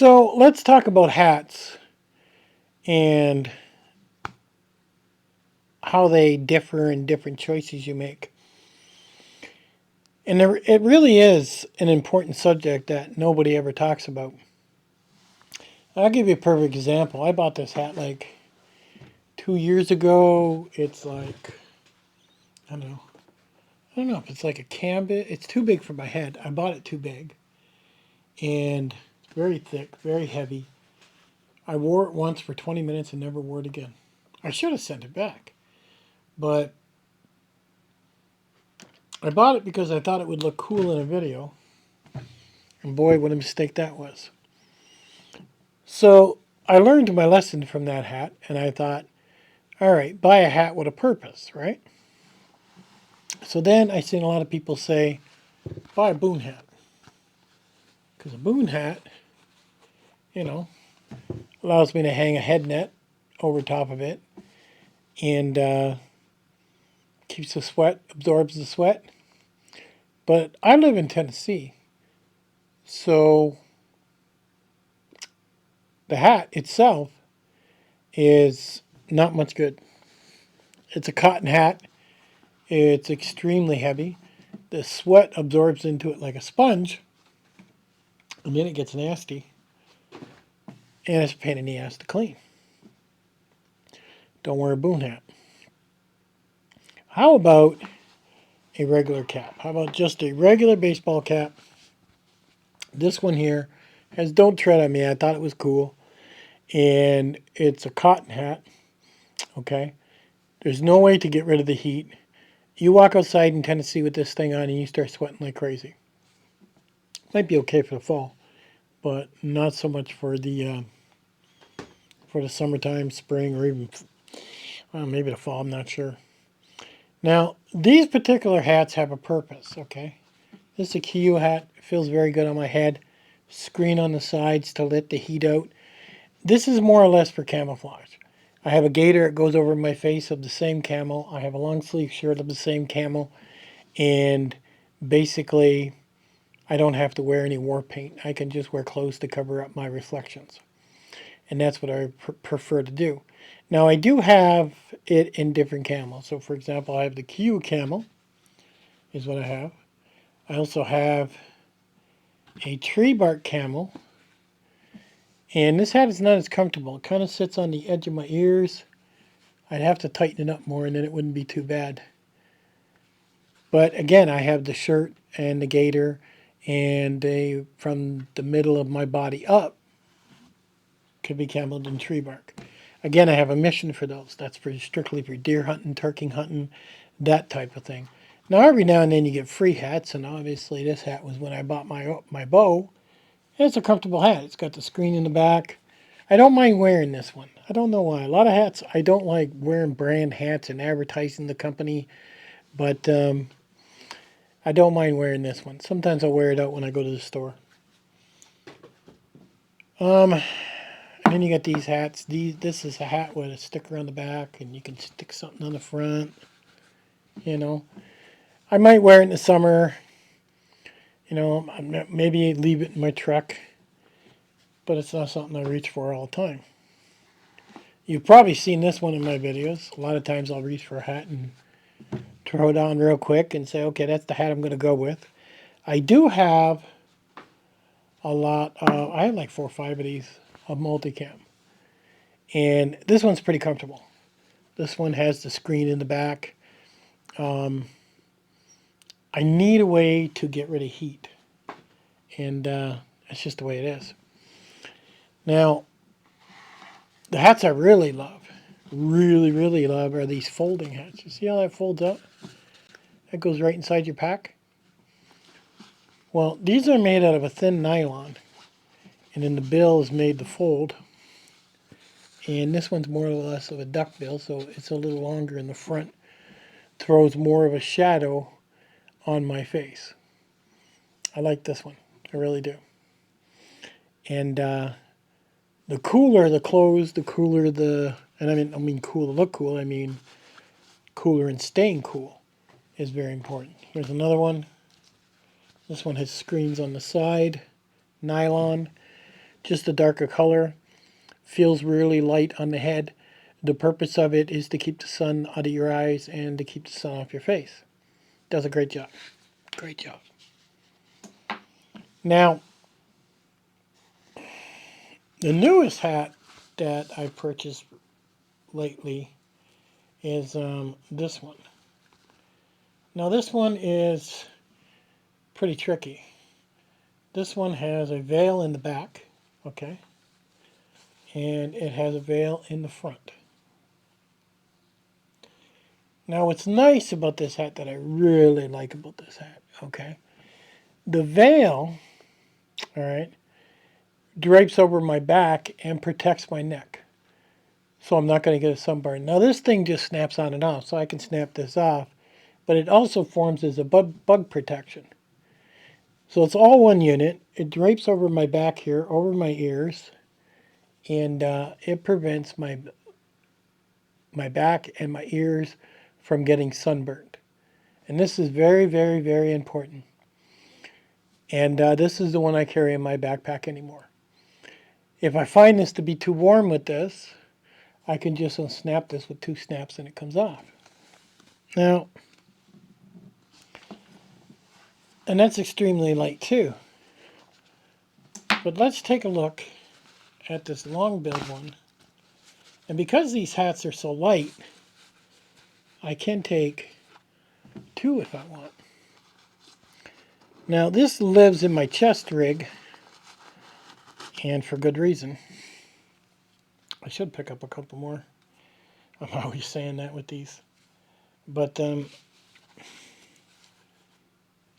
So let's talk about hats and how they differ in different choices you make. And it really is an important subject that nobody ever talks about. I'll give you a perfect example. I bought this hat like 2 years ago. It's like, I don't know if it's like a canvas. It's too big for my head. I bought it too big. And it's very thick, very heavy. I wore it once for 20 minutes and never wore it again. I should have sent it back. But I bought it because I thought it would look cool in a video. And boy, what a mistake that was. So I learned my lesson from that hat, and I thought, all right, buy a hat with a purpose, right? So then I seen a lot of people say, buy a boon hat. Because a boon hat, you know, allows me to hang a head net over top of it and keeps the sweat, absorbs the sweat. But I live in Tennessee, so the hat itself is not much good. It's a cotton hat. It's extremely heavy. The sweat absorbs into it like a sponge, and then it gets nasty, and it's a pain in the ass to clean. Don't wear a boon hat. How about a regular cap? How about just a regular baseball cap? This one here has "Don't Tread on Me." I thought it was cool, and it's a cotton hat. Okay, there's no way to get rid of the heat. You walk outside in Tennessee with this thing on, and you start sweating like crazy. Might be okay for the fall, but not so much for the summertime, spring, or even maybe the fall. I'm not sure. Now, these particular hats have a purpose. Okay, this is a Kiyu hat. It feels very good on my head. Screen on the sides to let the heat out. This is more or less for camouflage. I have a gaiter that goes over my face of the same camel. I have a long sleeve shirt of the same camel, and basically I don't have to wear any war paint. I can just wear clothes to cover up my reflections. And that's what I prefer to do. Now I do have it in different camels. So for example, I have the Q camel is what I have. I also have a tree bark camel. And this hat is not as comfortable. It kind of sits on the edge of my ears. I'd have to tighten it up more and then it wouldn't be too bad. But again, I have the shirt and the gaiter, and they, from the middle of my body up, could be cameled in tree bark. Again, I have a mission for those. That's for strictly for deer hunting, turkey hunting, that type of thing. Now, every now and then you get free hats, and obviously this hat was when I bought my bow. And it's a comfortable hat. It's got the screen in the back. I don't mind wearing this one. I don't know why. A lot of hats, I don't like wearing brand hats and advertising the company, but I don't mind wearing this one. Sometimes I'll wear it out when I go to the store. And then you got these hats. This is a hat with a sticker on the back, and you can stick something on the front. You know, I might wear it in the summer. You know, maybe leave it in my truck, but it's not something I reach for all the time. You've probably seen this one in my videos. A lot of times I'll reach for a hat and throw it on real quick and say, okay, that's the hat I'm going to go with. I do have a lot. I have like 4 or 5 of these of multicam. And this one's pretty comfortable. This one has the screen in the back. I need a way to get rid of heat. And that's just the way it is. Now, the hats I really love, really love, are these folding hats. You see how that folds up? That goes right inside your pack. Well, these are made out of a thin nylon. And then the bill is made to fold. And this one's more or less of a duck bill, so it's a little longer in the front. Throws more of a shadow on my face. I like this one. I really do. And the cooler the clothes, the cooler the, and I mean cool to look cool, I mean cooler and staying cool is very important. Here's another one. This one has screens on the side, nylon. just a darker color. Feels really light on the head. The purpose of it is to keep the sun out of your eyes and to keep the sun off your face. Does a great job. Great job. Now, the newest hat that I purchased lately is this one. Now this one is pretty tricky. This one has a veil in the back, okay, and it has a veil in the front. Now what's nice about this hat that I really like about this hat, okay, the veil, all right, drapes over my back and protects my neck. So I'm not going to get a sunburn. Now this thing just snaps on and off, so I can snap this off, but it also forms as a bug protection. So it's all one unit. It drapes over my back here, over my ears, and it prevents my back and my ears from getting sunburned. And this is very, very, very important. And this is the one I carry in my backpack anymore. If I find this to be too warm with this, I can just unsnap this with 2 snaps and it comes off. Now, and that's extremely light too. But let's take a look at this long billed one. And because these hats are so light, I can take 2 if I want. Now this lives in my chest rig, and for good reason. I should pick up a couple more. I'm always saying that with these. But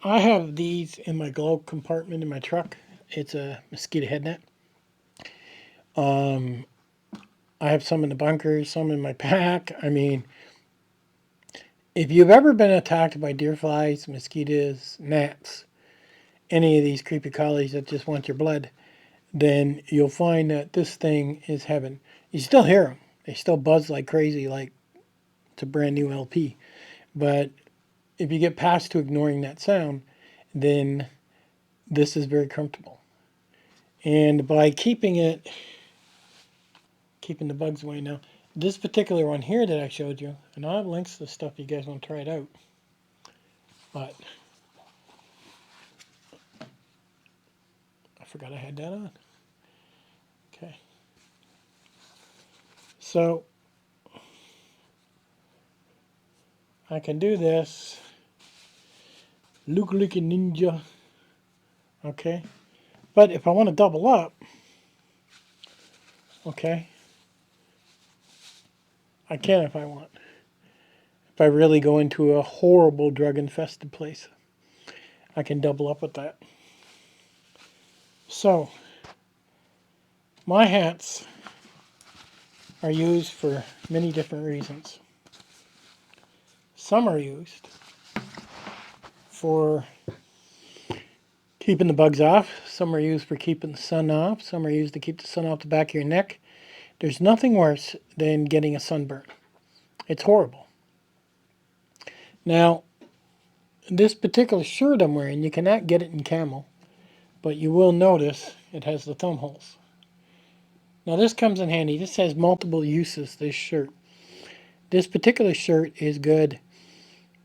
I have these in my glove compartment in my truck. It's a Mosquito Head Net. I have some in the bunkers, some in my pack. I mean, if you've ever been attacked by deer flies, mosquitoes, gnats, any of these creepy collies that just want your blood, then you'll find that this thing is heaven. You still hear them. They still buzz like crazy, like it's a brand new LP. But if you get past to ignoring that sound, then this is very comfortable. And by keeping the bugs away now, this particular one here that I showed you, and I'll have links to stuff if you guys want to try it out. But I forgot I had that on. Okay. So I can do this. Look like a ninja. Okay. But if I want to double up, okay, I can if I want. If I really go into a horrible drug-infested place, I can double up with that. So, my hats are used for many different reasons. Some are used for keeping the bugs off. Some are used for keeping the sun off. Some are used to keep the sun off the back of your neck. There's nothing worse than getting a sunburn. It's horrible. Now, this particular shirt I'm wearing, you cannot get it in camel, but you will notice it has the thumb holes. Now this comes in handy. This has multiple uses, this shirt. This particular shirt is good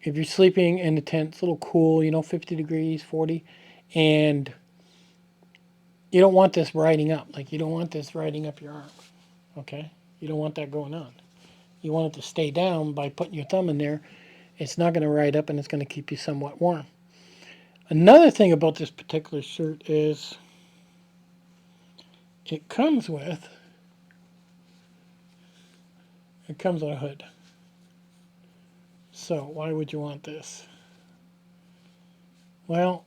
if you're sleeping in the tent. It's a little cool, 50 degrees, 40, and you don't want this riding up. Like, you don't want this riding up your arm, okay? You don't want that going on. You want it to stay down by putting your thumb in there. It's not going to ride up, and it's going to keep you somewhat warm. Another thing about this particular shirt is it comes with a hood. So why would you want this? Well,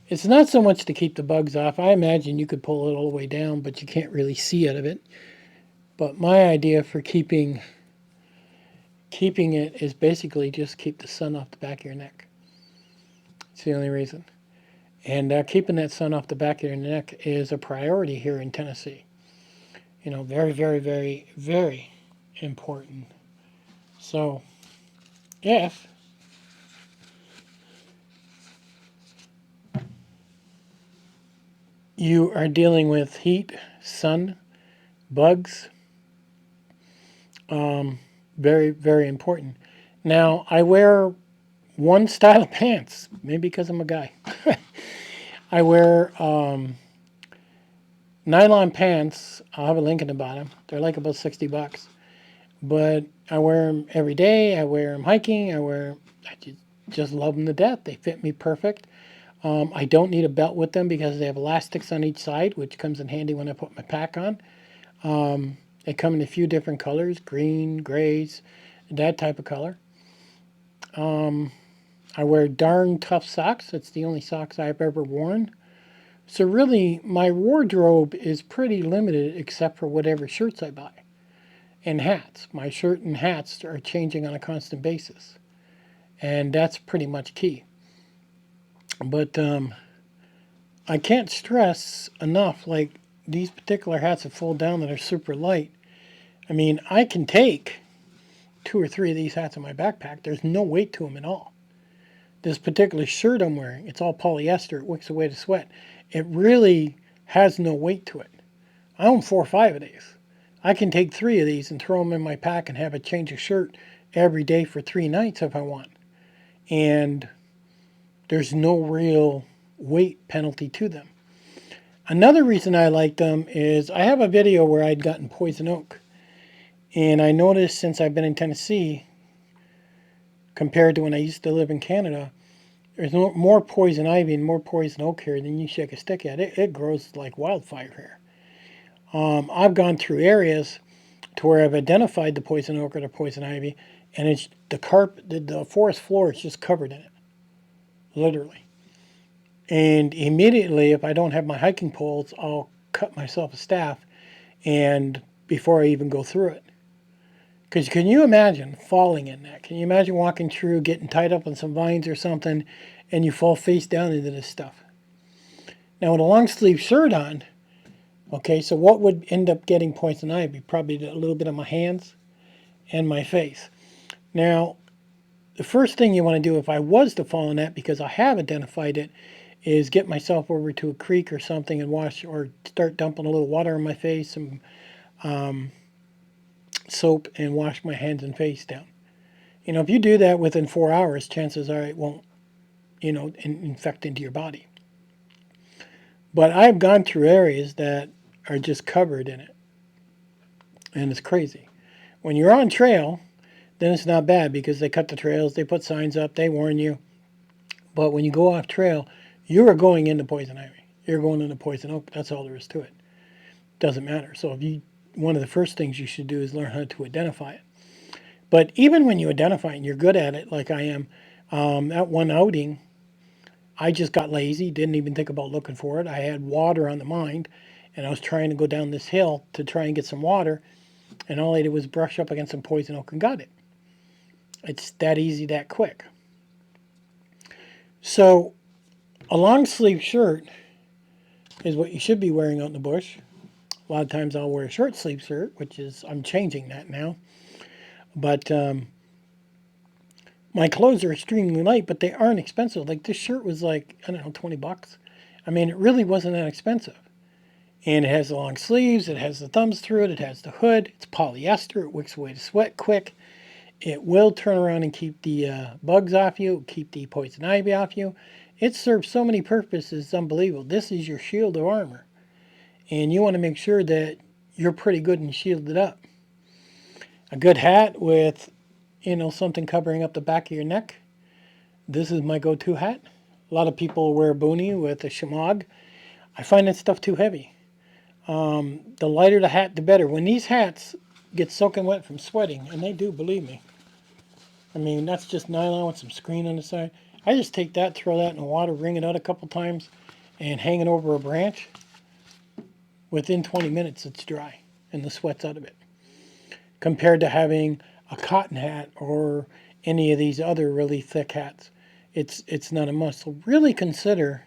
it's not so much to keep the bugs off. I imagine you could pull it all the way down, but you can't really see out of it. But my idea for keeping it is basically just keep the sun off the back of your neck. It's the only reason. And keeping that sun off the back of your neck is a priority here in Tennessee. Very, very, very, very important. So, if you are dealing with heat, sun, bugs. Very, very important. Now, I wear one style of pants, maybe because I'm a guy. I wear nylon pants. I'll have a link in the bottom. They're like about 60 bucks. But I wear them every day. I wear them hiking. I just love them to death. They fit me perfect. I don't need a belt with them because they have elastics on each side, which comes in handy when I put my pack on. They come in a few different colors, green, grays, that type of color. I wear darn tough socks. It's the only socks I've ever worn. So really, my wardrobe is pretty limited except for whatever shirts I buy. And hats. My shirt and hats are changing on a constant basis. And that's pretty much key. But I can't stress enough, like these particular hats that fold down that are super light. I mean, I can take 2 or 3 of these hats in my backpack. There's no weight to them at all. This particular shirt I'm wearing, it's all polyester. It wicks away the sweat. It really has no weight to it. I own 4 or 5 of these. I can take 3 of these and throw them in my pack and have a change of shirt every day for 3 nights if I want. And there's no real weight penalty to them. Another reason I like them is I have a video where I'd gotten poison oak. And I noticed since I've been in Tennessee, compared to when I used to live in Canada, there's more poison ivy and more poison oak here than you shake a stick at. It grows like wildfire here. I've gone through areas to where I've identified the poison oak or the poison ivy, and it's the forest floor is just covered in it, literally. And immediately, if I don't have my hiking poles, I'll cut myself a staff, and before I even go through it. Because can you imagine falling in that? Can you imagine walking through, getting tied up on some vines or something, and you fall face down into this stuff? Now, with a long sleeve shirt on, okay, so what would end up getting poison ivy? Probably a little bit on my hands and my face. Now, the first thing you want to do if I was to fall in that, because I have identified it, is get myself over to a creek or something and wash or start dumping a little water on my face, some soap, and wash my hands and face down. If you do that within 4 hours, chances are it won't, infect into your body. But I've gone through areas that are just covered in it. And it's crazy. When you're on trail, then it's not bad because they cut the trails, they put signs up, they warn you. But when you go off trail, you are going into poison ivy. You're going into poison oak. That's all there is to it. Doesn't matter. So one of the first things you should do is learn how to identify it. But even when you identify it and you're good at it, like I am, at one outing, I just got lazy, didn't even think about looking for it. I had water on the mind, and I was trying to go down this hill to try and get some water, and all I did was brush up against some poison oak and got it. It's that easy, that quick. So a long sleeve shirt is what you should be wearing out in the bush. A lot of times I'll wear a short sleeve shirt, I'm changing that now. But my clothes are extremely light, but they aren't expensive. Like this shirt was like, I don't know, 20 bucks. I mean, it really wasn't that expensive. And it has the long sleeves, it has the thumbs through it, it has the hood, it's polyester, it wicks away the sweat quick. It will turn around and keep the bugs off you, keep the poison ivy off you. It serves so many purposes, it's unbelievable. This is your shield of armor. And you want to make sure that you're pretty good and shielded up. A good hat with, something covering up the back of your neck. This is my go-to hat. A lot of people wear a boonie with a shemagh. I find that stuff too heavy. The lighter the hat, the better. When these hats get soaking wet from sweating, and they do, believe me. I mean, that's just nylon with some screen on the side. I just take that, throw that in the water, wring it out a couple times, and hang it over a branch. Within 20 minutes, it's dry, and the sweat's out of it. Compared to having a cotton hat or any of these other really thick hats, it's not a must. So really consider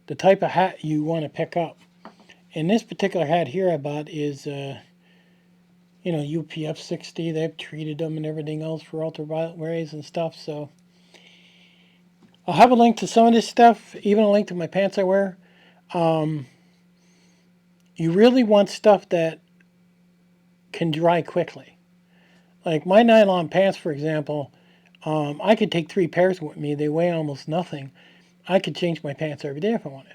the type of hat you want to pick up. And this particular hat here I bought is, UPF 60. They've treated them and everything else for ultraviolet rays and stuff. So I'll have a link to some of this stuff, even a link to my pants I wear. You really want stuff that can dry quickly. Like my nylon pants, for example, I could take 3 pairs with me. They weigh almost nothing. I could change my pants every day if I wanted.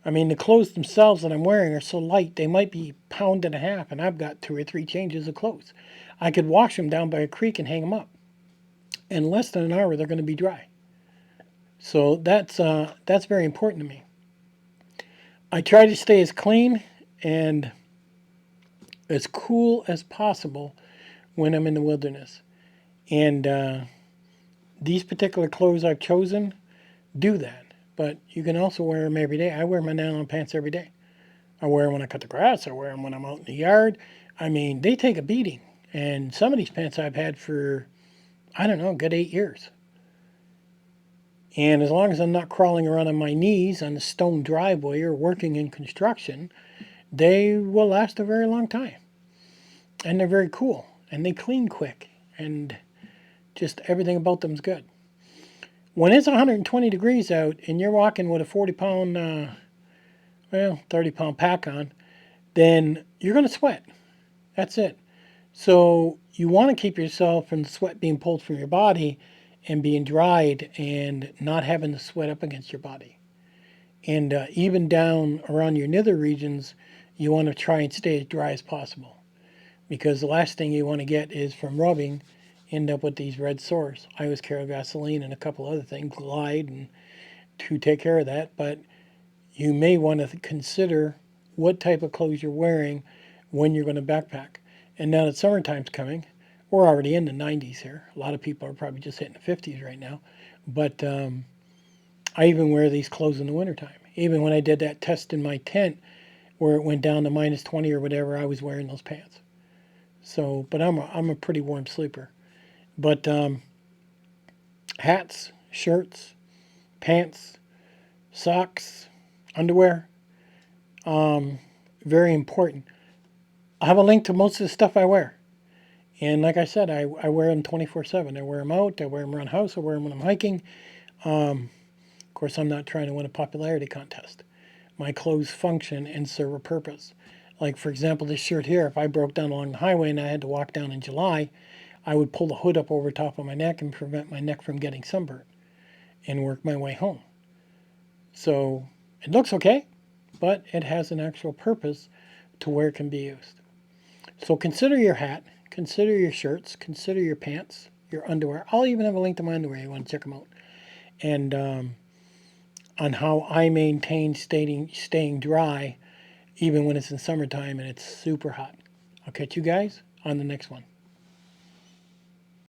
I mean, the clothes themselves that I'm wearing are so light, they might be a pound and a half, and I've got 2 or 3 changes of clothes. I could wash them down by a creek and hang them up. In less than an hour, they're going to be dry. So that's very important to me. I try to stay as clean and as cool as possible when I'm in the wilderness. And these particular clothes I've chosen do that. But you can also wear them every day. I wear my nylon pants every day. I wear them when I cut the grass. I wear them when I'm out in the yard. I mean, they take a beating. And some of these pants I've had for, I don't know, a good 8 years. And as long as I'm not crawling around on my knees on the stone driveway or working in construction, they will last a very long time. And they're very cool. And they clean quick. And just everything about them is good. When it's 120 degrees out and you're walking with a 40-pound, 30-pound pack on, then you're going to sweat. That's it. So you want to keep yourself from the sweat being pulled from your body and being dried and not having the sweat up against your body. And even down around your nether regions, you want to try and stay as dry as possible. Because the last thing you want to get is from rubbing, end up with these red sores. I always carry Vaseline and a couple other things, Glide, and to take care of that. But you may want to consider what type of clothes you're wearing when you're going to backpack. And now that summertime's coming, we're already in the 90s here. A lot of people are probably just hitting the 50s right now. But I even wear these clothes in the wintertime. Even when I did that test in my tent where it went down to minus 20 or whatever, I was wearing those pants. So, but I'm a pretty warm sleeper. But hats, shirts, pants, socks, underwear, very important. I have a link to most of the stuff I wear. And like I said, I wear them 24/7. I wear them out. I wear them around the house. I wear them when I'm hiking. Of course, I'm not trying to win a popularity contest. My clothes function and serve a purpose. Like, for example, this shirt here, if I broke down along the highway and I had to walk down in July, I would pull the hood up over top of my neck and prevent my neck from getting sunburned and work my way home. So it looks okay, but it has an actual purpose to where it can be used. So consider your hat, consider your shirts, consider your pants, your underwear. I'll even have a link to my underwear. You want to check them out. And on how I maintain staying dry even when it's in summertime and it's super hot. I'll catch you guys on the next one.